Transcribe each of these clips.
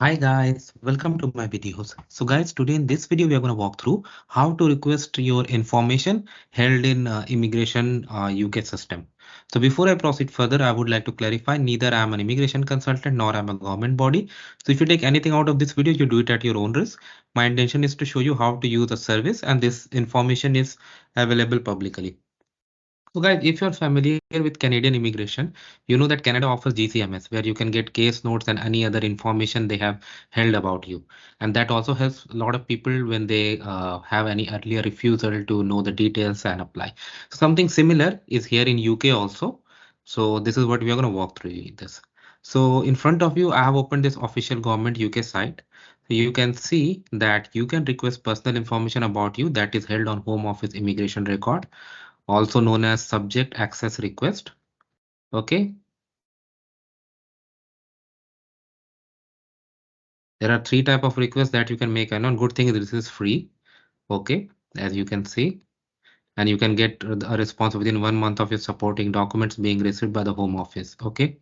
Hi guys, welcome to my videos. So guys, today in this video we are going to walk through how to request your information held in immigration UK system. So before I proceed further, I would like to clarify neither I am an immigration consultant nor I am a government body. So if you take anything out of this video, you do it at your own risk. My intention is to show you how to use the service and this information is available publicly. So guys, if you're familiar with Canadian immigration, you know that Canada offers GCMS where you can get case notes and any other information they have held about you. And that also helps a lot of people when they have any earlier refusal to know the details and apply. Something similar is here in UK also. So this is what we are going to walk through this. So in front of you, I have opened this official government UK site. So you can see that you can request personal information about you that is held on Home Office immigration record, also known as subject access request. Okay, there are three type of requests that you can make. And one good thing is this is free. Okay, as you can see, and you can get a response within 1 month of your supporting documents being received by the Home Office. Okay,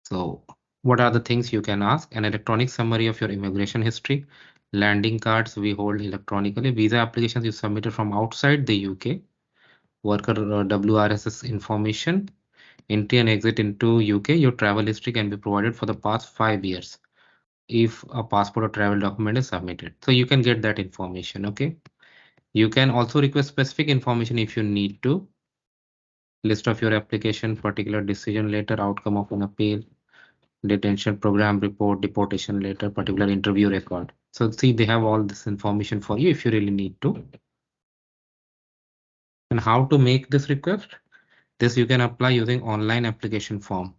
so what are the things you can ask? An electronic summary of your immigration history, landing cards we hold electronically, visa applications you submitted from outside the UK, worker WRSS information, entry and exit into UK. Your travel history can be provided for the past 5 years if a passport or travel document is submitted. So you can get that information. Okay. You can also request specific information if you need to. List of your application, particular decision letter, outcome of an appeal, detention program report, deportation letter, particular interview record. So see, they have all this information for you if you really need to. And how to make this request? This you can apply using online application form.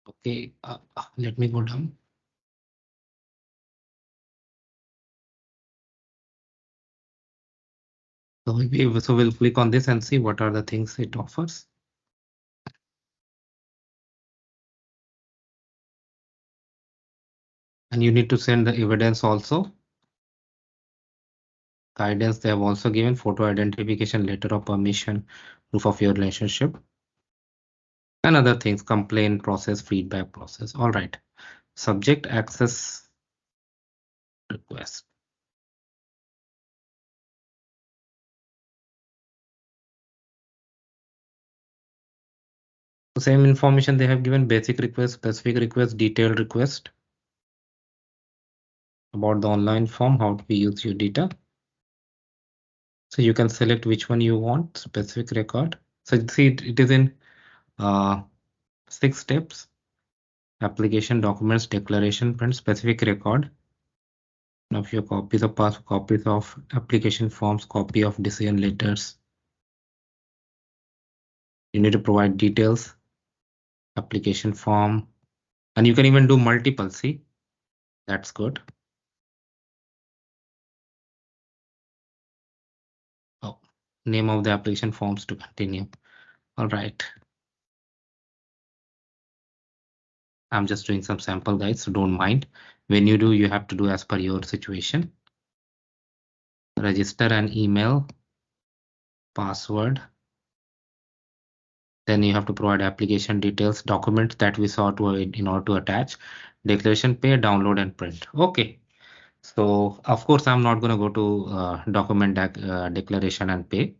Okay, let me go down. So we'll click on this and see what are the things it offers. And you need to send the evidence also. Guidance they have also given photo identification, letter of permission, proof of your relationship, and other things, complaint process, feedback process. All right. Subject access request. The same information they have given: basic request, specific request, detailed request about the online form, how do we use your data. So you can select which one you want, specific record. So see, it is in 6 steps: application, documents, declaration, print, specific record of your copies of passport, copies of application forms, copy of decision letters. You need to provide details, application form, and you can even do multiple. See, that's good. Oh, name of the application forms to continue. All right. I'm just doing some sample guides, so don't mind. When you do, you have to do as per your situation. Register an email, password. Then you have to provide application details, documents that we saw to in order to attach, declaration, pay, download, and print. Okay. So of course, I'm not going to go to document declaration and pay.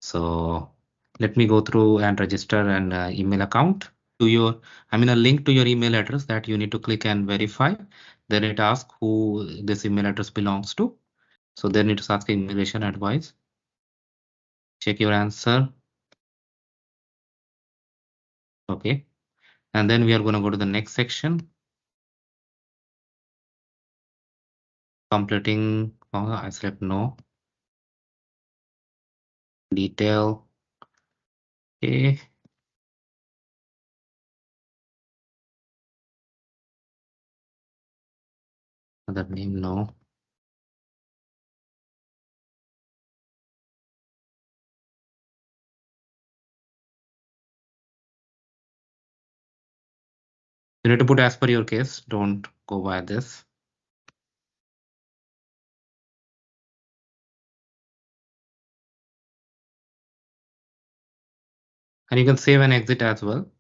So let me go through and register an email account to your, I mean, a link to your email address that you need to click and verify. Then it asks who this email address belongs to. So then it asks immigration advice. Check your answer. Okay. And then we are going to go to the next section. Completing, I select no. Detail. Okay. Other name, no. You need to put as per your case. Don't go by this. And you can save and exit as well.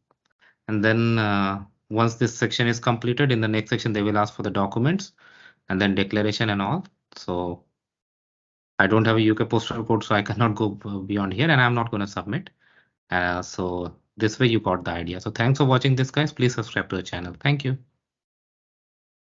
And then once this section is completed, in the next section, they will ask for the documents and then declaration and all. So I don't have a UK postal code, so I cannot go beyond here, and I'm not going to submit. So this way you got the idea. So thanks for watching this, guys. Please subscribe to the channel. Thank you.